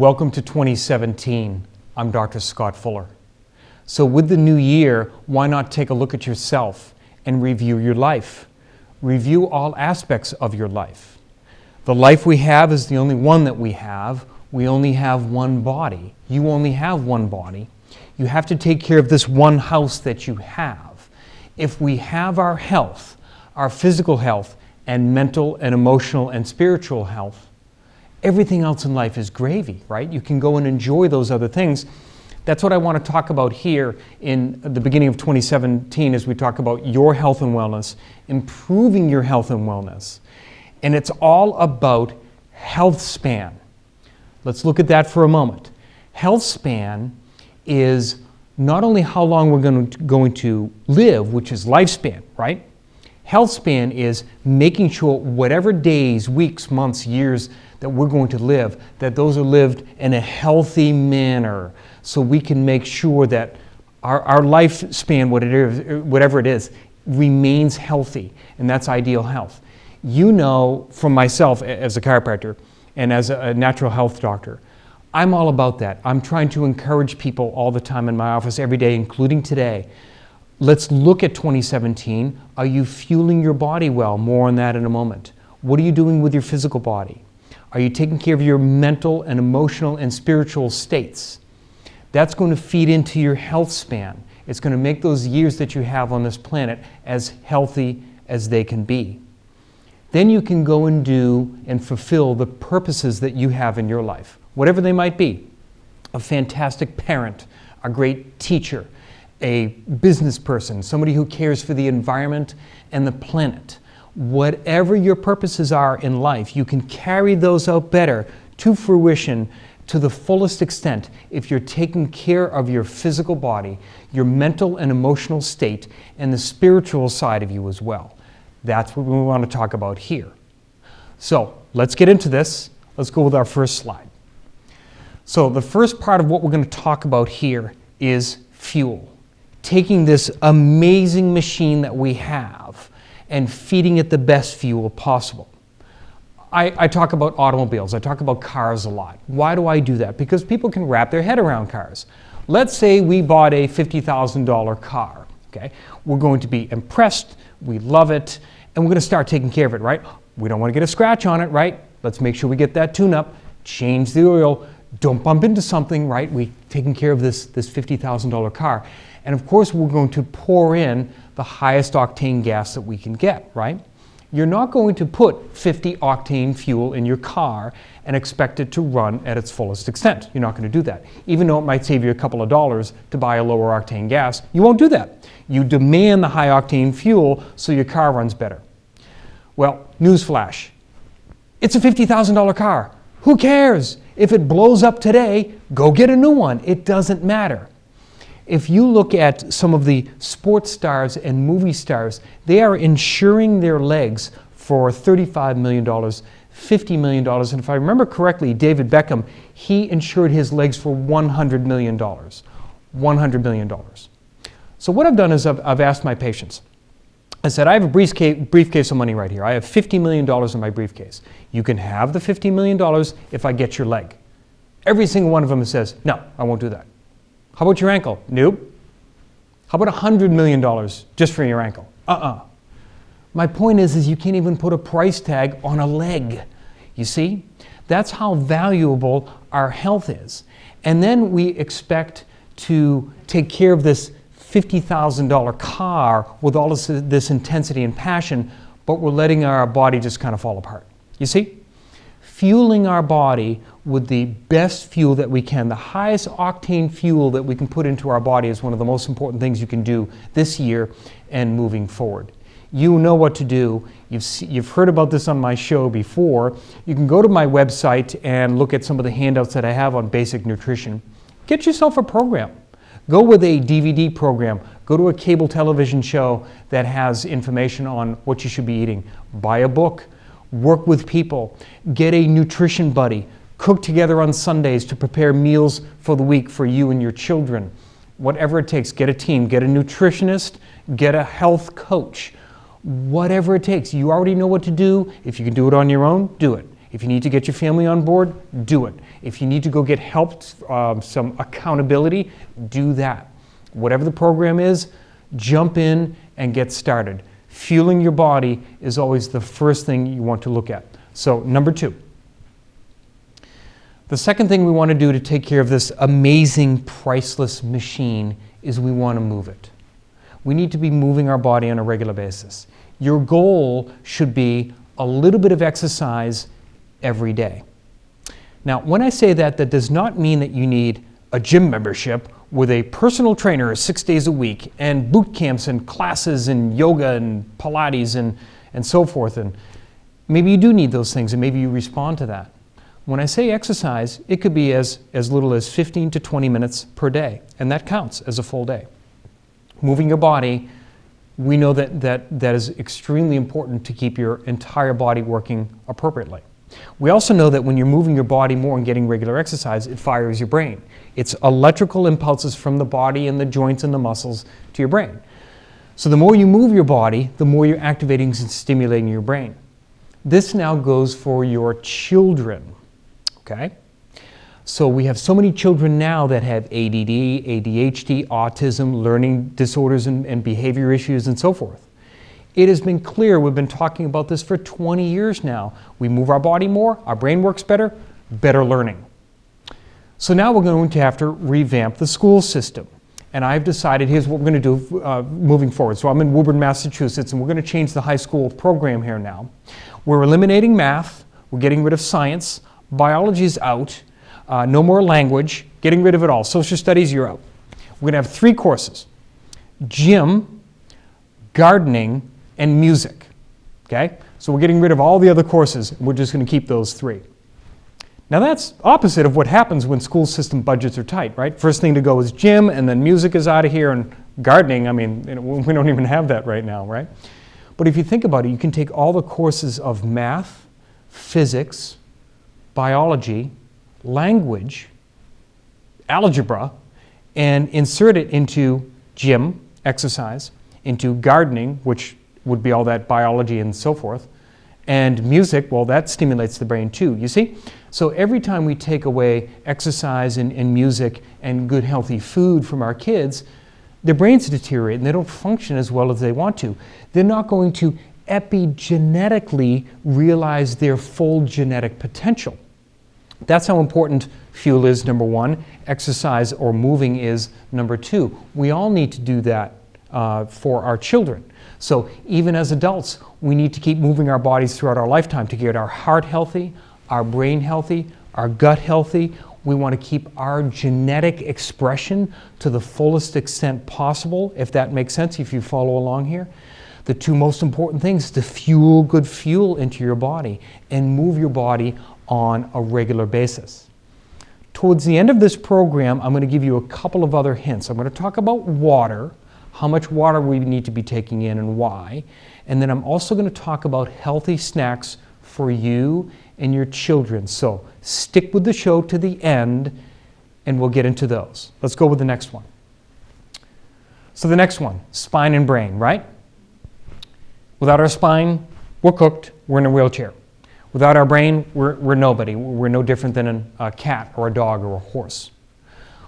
Welcome to 2017. I'm Dr. Scott Fuller. So with the new year, why not take a look at yourself and review your life? Review all aspects of your life. The life we have is the only one that we have. We only have one body. You only have one body. You have to take care of this one house that you have. If we have our health, our physical health, and mental and emotional and spiritual health, everything else in life is gravy, right? You can go and enjoy those other things. That's what I want to talk about here in the beginning of 2017 as we talk about your health and wellness, improving your health and wellness. And it's all about HealthSpan. Let's look at that for a moment. HealthSpan is not only how long we're going to live, which is lifespan, right? HealthSpan is making sure whatever days, weeks, months, years that we're going to live, that those are lived in a healthy manner so we can make sure that our lifespan, whatever it is, remains healthy, and that's ideal health. You know from myself as a chiropractor and as a natural health doctor, I'm all about that. I'm trying to encourage people all the time in my office every day, including today. Let's look at 2017. Are you fueling your body well? More on that in a moment. What are you doing with your physical body? Are you taking care of your mental and emotional and spiritual states? That's going to feed into your health span. It's going to make those years that you have on this planet as healthy as they can be. Then you can go and do and fulfill the purposes that you have in your life, whatever they might be. A fantastic parent, a great teacher, a business person, somebody who cares for the environment and the planet. Whatever your purposes are in life, you can carry those out better to fruition to the fullest extent if you're taking care of your physical body, your mental and emotional state, and the spiritual side of you as well. That's what we want to talk about here. So let's get into this. Let's go with our first slide. So the first part of what we're going to talk about here is fuel. Taking this amazing machine that we have and feeding it the best fuel possible. I talk about automobiles, I talk about cars a lot. Why do I do that? Because people can wrap their head around cars. Let's say we bought a $50,000 car, okay? We're going to be impressed, we love it, and we're going to start taking care of it, right? We don't want to get a scratch on it, right? Let's make sure we get that tune-up, change the oil, don't bump into something, right? We're taking care of this $50,000 car. And of course, we're going to pour in the highest octane gas that we can get, right? You're not going to put 50 octane fuel in your car and expect it to run at its fullest extent. You're not going to do that. Even though it might save you a couple of dollars to buy a lower octane gas, you won't do that. You demand the high octane fuel so your car runs better. Well, newsflash. It's a $50,000 car. Who cares? If it blows up today, go get a new one. It doesn't matter. If you look at some of the sports stars and movie stars, they are insuring their legs for $35 million, $50 million, and if I remember correctly, David Beckham, he insured his legs for $100 million. $100 million. So what I've done is I've asked my patients, I said, I have a briefcase of money right here. I have $50 million in my briefcase. You can have the $50 million if I get your leg. Every single one of them says, no, I won't do that. How about your ankle? Nope. How about $100 million just for your ankle? My point is you can't even put a price tag on a leg. You see? That's how valuable our health is. And then we expect to take care of this $50,000 car with all this intensity and passion, but we're letting our body just kind of fall apart. You see? Fueling our body with the best fuel that we can, the highest octane fuel that we can put into our body is one of the most important things you can do this year and moving forward. You know what to do. You've heard about this on my show before. You can go to my website and look at some of the handouts that I have on basic nutrition. Get yourself a program. Go with a DVD program. Go to a cable television show that has information on what you should be eating. Buy a book. Work with people. Get a nutrition buddy. Cook together on Sundays to prepare meals for the week for you and your children. Whatever it takes, get a team, get a nutritionist, get a health coach. Whatever it takes. You already know what to do. If you can do it on your own, do it. If you need to get your family on board, do it. If you need to go get help, some accountability, do that. Whatever the program is, jump in and get started. Fueling your body is always the first thing you want to look at. So, number 2. The second thing we want to do to take care of this amazing, priceless machine is we want to move it. We need to be moving our body on a regular basis. Your goal should be a little bit of exercise every day. Now, when I say that, that does not mean that you need a gym membership with a personal trainer 6 days a week and boot camps and classes and yoga and Pilates and so forth. And maybe you do need those things and maybe you respond to that. When I say exercise, it could be as little as 15 to 20 minutes per day, and that counts as a full day. Moving your body, we know that is extremely important to keep your entire body working appropriately. We also know that when you're moving your body more and getting regular exercise, it fires your brain. It's electrical impulses from the body and the joints and the muscles to your brain. So the more you move your body, the more you're activating and stimulating your brain. This now goes for your children, okay? So we have so many children now that have ADD, ADHD, autism, learning disorders and behavior issues and so forth. It has been clear, we've been talking about this for 20 years now. We move our body more, our brain works better, better learning. So now we're going to have to revamp the school system. And I've decided, here's what we're going to do moving forward. So I'm in Woburn, Massachusetts, and we're going to change the high school program here now. We're eliminating math, we're getting rid of science, biology is out, no more language, getting rid of it all. Social studies, you're out. We're going to have 3 courses: gym, gardening, and music. Okay? So we're getting rid of all the other courses, and we're just going to keep those 3. Now that's opposite of what happens when school system budgets are tight, right? First thing to go is gym, and then music is out of here, and gardening, I mean, we don't even have that right now, right? But if you think about it, you can take all the courses of math, physics, biology, language, algebra, and insert it into gym, exercise, into gardening, which would be all that biology and so forth, and music, well, that stimulates the brain too, you see? So every time we take away exercise and music and good healthy food from our kids, their brains deteriorate and they don't function as well as they want to. They're not going to epigenetically realize their full genetic potential. That's how important fuel is, number 1. Exercise or moving is number 2. We all need to do that for our children. So even as adults, we need to keep moving our bodies throughout our lifetime to get our heart healthy, our brain healthy, our gut healthy. We want to keep our genetic expression to the fullest extent possible, if that makes sense, if you follow along here. The 2 most important things is to fuel good fuel into your body and move your body on a regular basis. Towards the end of this program, I'm going to give you a couple of other hints. I'm going to talk about water, how much water we need to be taking in and why. And then I'm also going to talk about healthy snacks for you and your children. So stick with the show to the end and we'll get into those. Let's go with the next one. So the next one, spine and brain, right? Without our spine, we're cooked, we're in a wheelchair. Without our brain, we're nobody. We're no different than a cat or a dog or a horse.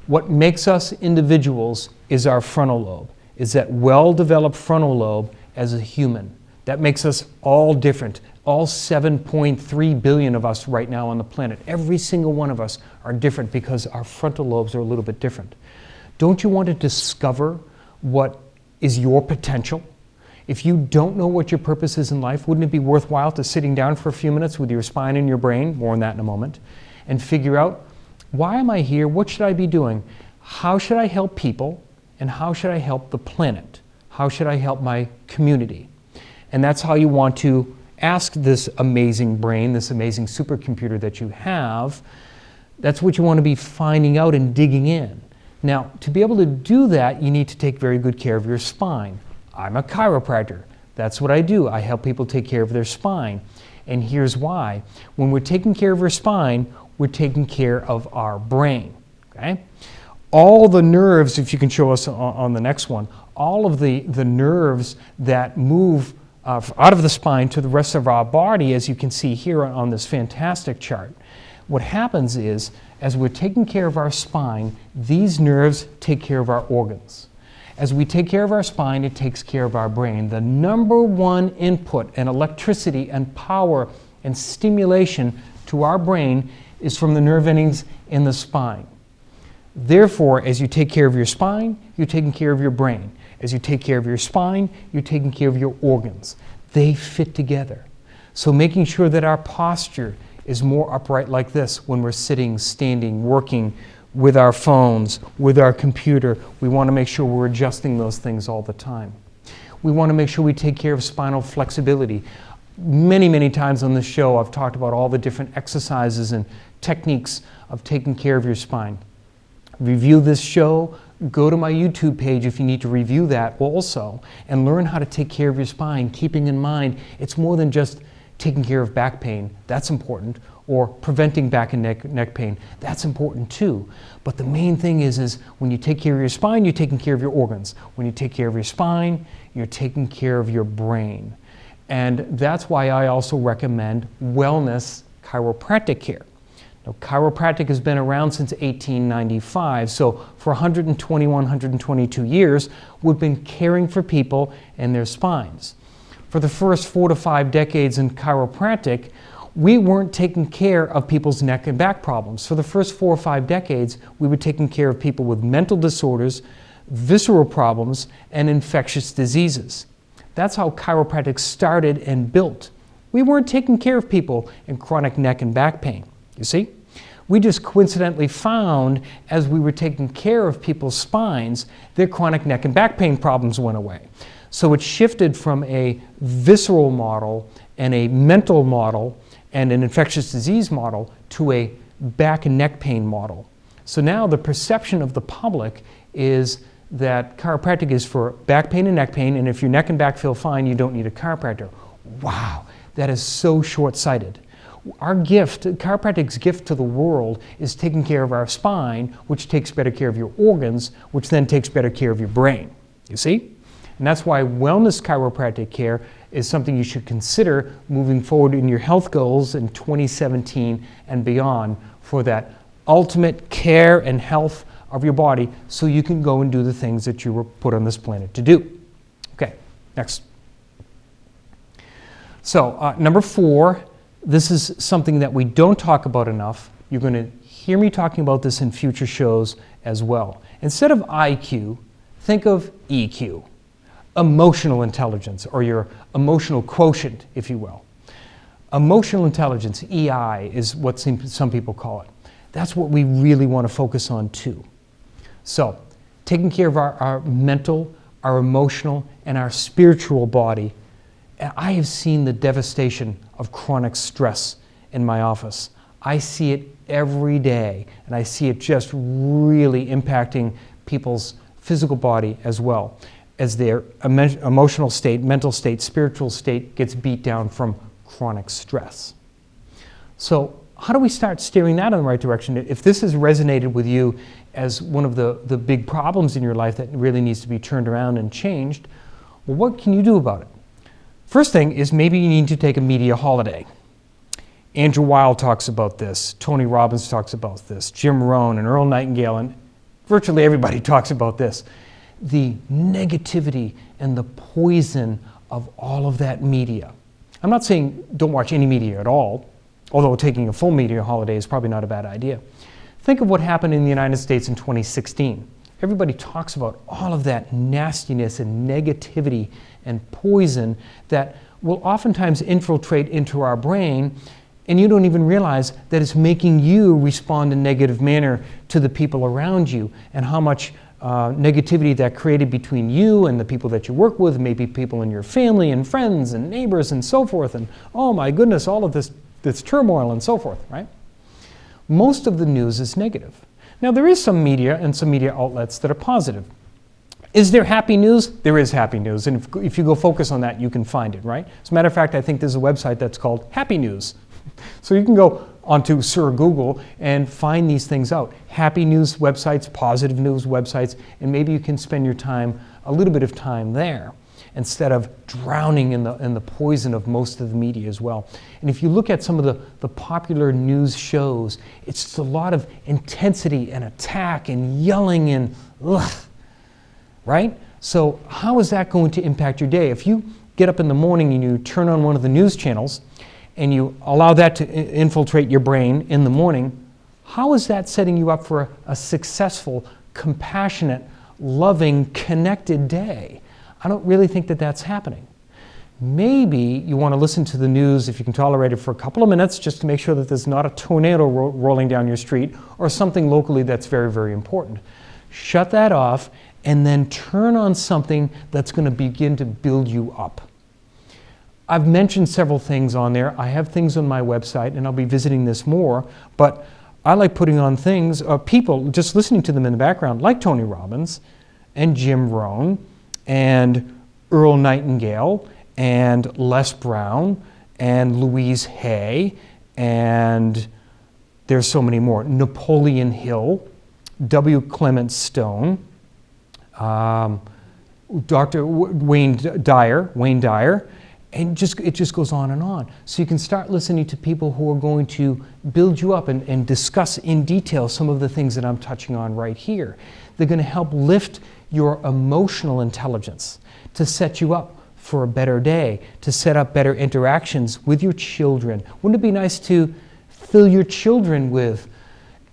What makes us individuals is our frontal lobe, is that well-developed frontal lobe as a human. That makes us all different. All 7.3 billion of us right now on the planet, every single one of us are different because our frontal lobes are a little bit different. Don't you want to discover what is your potential? If you don't know what your purpose is in life, wouldn't it be worthwhile to sitting down for a few minutes with your spine and your brain, more on that in a moment, and figure out, why am I here? What should I be doing? How should I help people? And how should I help the planet? How should I help my community? And that's how you want to ask this amazing brain, this amazing supercomputer that you have. That's what you want to be finding out and digging in. Now, to be able to do that, you need to take very good care of your spine. I'm a chiropractor. That's what I do. I help people take care of their spine. And here's why. When we're taking care of our spine, we're taking care of our brain. Okay? All the nerves, if you can show us on the next one, all of the nerves that move out of the spine to the rest of our body, as you can see here on this fantastic chart. What happens is, as we're taking care of our spine, these nerves take care of our organs. As we take care of our spine, it takes care of our brain. The number one input and electricity and power and stimulation to our brain is from the nerve endings in the spine. Therefore, as you take care of your spine, you're taking care of your brain. As you take care of your spine, you're taking care of your organs. They fit together. So making sure that our posture is more upright like this when we're sitting, standing, working with our phones, with our computer, we want to make sure we're adjusting those things all the time. We want to make sure we take care of spinal flexibility. Many, many times on this show, I've talked about all the different exercises and techniques of taking care of your spine. Review this show. Go to my YouTube page if you need to review that also, and learn how to take care of your spine, keeping in mind it's more than just taking care of back pain. That's important. Or preventing back and neck pain. That's important too. But the main thing is when you take care of your spine, you're taking care of your organs. When you take care of your spine, you're taking care of your brain. And that's why I also recommend wellness chiropractic care. Now, chiropractic has been around since 1895, so for 121, 122 years, we've been caring for people and their spines. For the first 4 to 5 decades in chiropractic, we weren't taking care of people's neck and back problems. For the first 4 or 5 decades, we were taking care of people with mental disorders, visceral problems, and infectious diseases. That's how chiropractic started and built. We weren't taking care of people in chronic neck and back pain, you see? We just coincidentally found, as we were taking care of people's spines, their chronic neck and back pain problems went away. So it shifted from a visceral model and a mental model and an infectious disease model to a back and neck pain model. So now the perception of the public is that chiropractic is for back pain and neck pain, and if your neck and back feel fine, you don't need a chiropractor. Wow, that is so short-sighted. Our gift, chiropractic's gift to the world, is taking care of our spine, which takes better care of your organs, which then takes better care of your brain. You see? And that's why wellness chiropractic care is something you should consider moving forward in your health goals in 2017 and beyond for that ultimate care and health of your body so you can go and do the things that you were put on this planet to do. Okay, next. So number 4, this is something that we don't talk about enough. You're going to hear me talking about this in future shows as well. Instead of IQ, think of EQ. Emotional intelligence, or your emotional quotient, if you will. Emotional intelligence, EI, is what some people call it. That's what we really want to focus on too. So, taking care of our mental, our emotional, and our spiritual body. I have seen the devastation of chronic stress in my office. I see it every day, and I see it just really impacting people's physical body as well, as their emotional state, mental state, spiritual state gets beat down from chronic stress. So how do we start steering that in the right direction? If this has resonated with you as one of the big problems in your life that really needs to be turned around and changed, well, what can you do about it? First thing is maybe you need to take a media holiday. Andrew Weil talks about this, Tony Robbins talks about this, Jim Rohn and Earl Nightingale, and virtually everybody talks about this. The negativity and the poison of all of that media. I'm not saying don't watch any media at all, although taking a full media holiday is probably not a bad idea. Think of what happened in the United States in 2016. Everybody talks about all of that nastiness and negativity and poison that will oftentimes infiltrate into our brain, and you don't even realize that it's making you respond in a negative manner to the people around you, and how much negativity that created between you and the people that you work with, maybe people in your family and friends and neighbors and so forth, and oh my goodness, all of this turmoil and so forth, right? Most of the news is negative. Now there is some media and some media outlets that are positive. Is there happy news? There is happy news, and if you go focus on that, you can find it, right? As a matter of fact, I think there's a website that's called Happy News. So you can go onto Sir Google and find these things out. Happy news websites, positive news websites, and maybe you can spend your time, a little bit of time there. instead of drowning in the poison of most of the media as well. And if you look at some of the popular news shows, it's just a lot of intensity and attack and yelling and ugh, right? So how is that going to impact your day? If you get up in the morning and you turn on one of the news channels and you allow that to infiltrate your brain in the morning, how is that setting you up for a successful, compassionate, loving, connected day? I don't really think that that's happening. Maybe you want to listen to the news, if you can tolerate it, for a couple of minutes just to make sure that there's not a tornado rolling down your street or something locally that's very, very important. Shut that off and then turn on something that's going to begin to build you up. I've mentioned several things on there. I have things on my website, and I'll be visiting this more, but I like putting on things, people, just listening to them in the background, like Tony Robbins and Jim Rohn and Earl Nightingale and Les Brown and Louise Hay, and there's so many more. Napoleon Hill, W. Clement Stone, Dr. Wayne Dyer, and it just goes on and on. So you can start listening to people who are going to build you up and discuss in detail some of the things that I'm touching on right here. They're going to help lift your emotional intelligence to set you up for a better day, to set up better interactions with your children. Wouldn't it be nice to fill your children with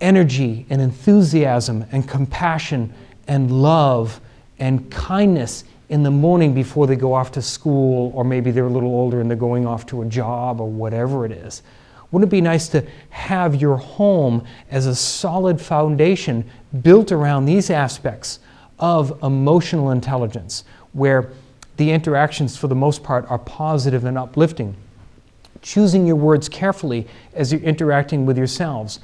energy and enthusiasm and compassion and love and kindness in the morning before they go off to school, or maybe they're a little older and they're going off to a job or whatever it is? Wouldn't it be nice to have your home as a solid foundation built around these aspects of emotional intelligence, where the interactions for the most part are positive and uplifting? Choosing your words carefully as you're interacting with yourselves.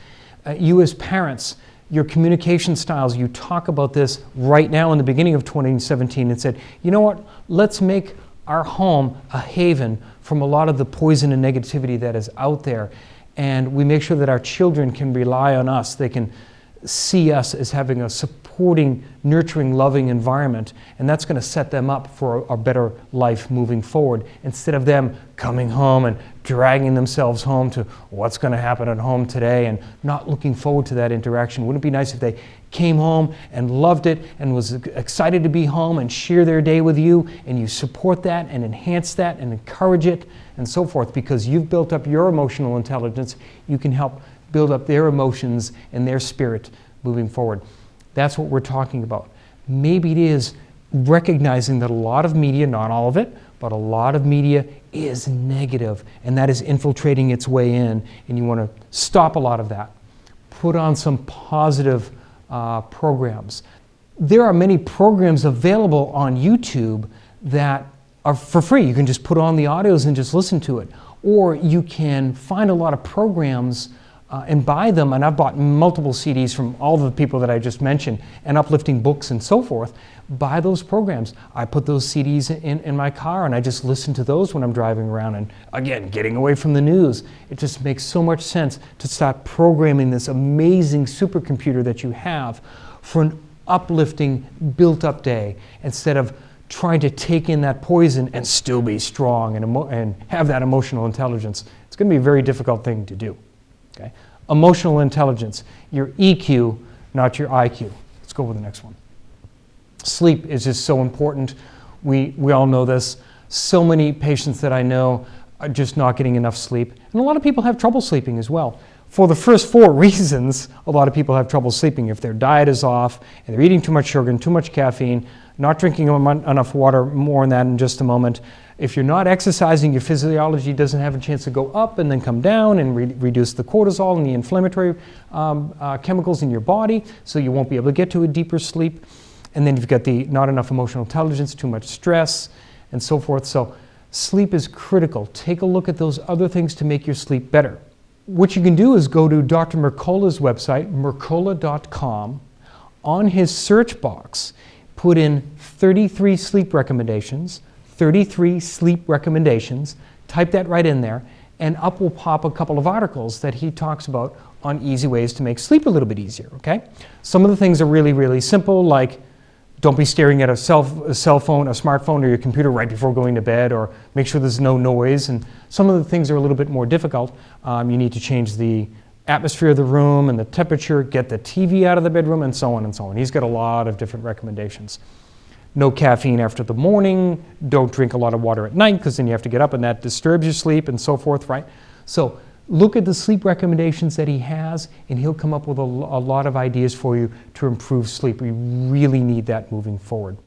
You as parents, your communication styles, you talk about this right now in the beginning of 2017 and said, you know what, let's make our home a haven from a lot of the poison and negativity that is out there. And we make sure that our children can rely on us. They can see us as having a supporting, nurturing, loving environment, and that's going to set them up for a better life moving forward, instead of them coming home and dragging themselves home to what's going to happen at home today and not looking forward to that interaction. Wouldn't it be nice if they came home and loved it and was excited to be home and share their day with you, and you support that and enhance that and encourage it and so forth? Because you've built up your emotional intelligence, you can help build up their emotions and their spirit moving forward. That's what we're talking about. Maybe it is recognizing that a lot of media, not all of it, but a lot of media is negative, and that is infiltrating its way in, and you want to stop a lot of that. Put on some positive programs. There are many programs available on YouTube that are for free. You can just put on the audios and just listen to it. Or you can find a lot of programs and buy them, and I've bought multiple CDs from all the people that I just mentioned, and uplifting books and so forth. Buy those programs. I put those CDs in my car, and I just listen to those when I'm driving around, and again, getting away from the news. It just makes so much sense to start programming this amazing supercomputer that you have for an uplifting, built-up day, instead of trying to take in that poison and still be strong and have that emotional intelligence. It's going to be a very difficult thing to do. Okay? Emotional intelligence, your EQ, not your IQ. Let's go with the next one. Sleep is just so important. We all know this. So many patients that I know are just not getting enough sleep. And a lot of people have trouble sleeping as well. For the first 4 reasons, a lot of people have trouble sleeping. If their diet is off, and they're eating too much sugar and too much caffeine, not drinking enough water, more on that in just a moment. If you're not exercising, your physiology doesn't have a chance to go up and then come down and reduce the cortisol and the inflammatory chemicals in your body, so you won't be able to get to a deeper sleep. And then you've got the not enough emotional intelligence, too much stress, and so forth. So sleep is critical. Take a look at those other things to make your sleep better. What you can do is go to Dr. Mercola's website, mercola.com. On his search box, put in 33 sleep recommendations, 33 sleep recommendations, type that right in there, and up will pop a couple of articles that he talks about on easy ways to make sleep a little bit easier, okay? Some of the things are really, really simple, like Don't be staring at a cell phone, a smartphone, or your computer right before going to bed, or make sure there's no noise. And some of the things are a little bit more difficult. You need to change the atmosphere of the room and the temperature, get the TV out of the bedroom, and so on and so on. He's got a lot of different recommendations. No caffeine after the morning. Don't drink a lot of water at night, because then you have to get up and that disturbs your sleep and so forth, right? So look at the sleep recommendations that he has, and he'll come up with a lot of ideas for you to improve sleep. We really need that moving forward.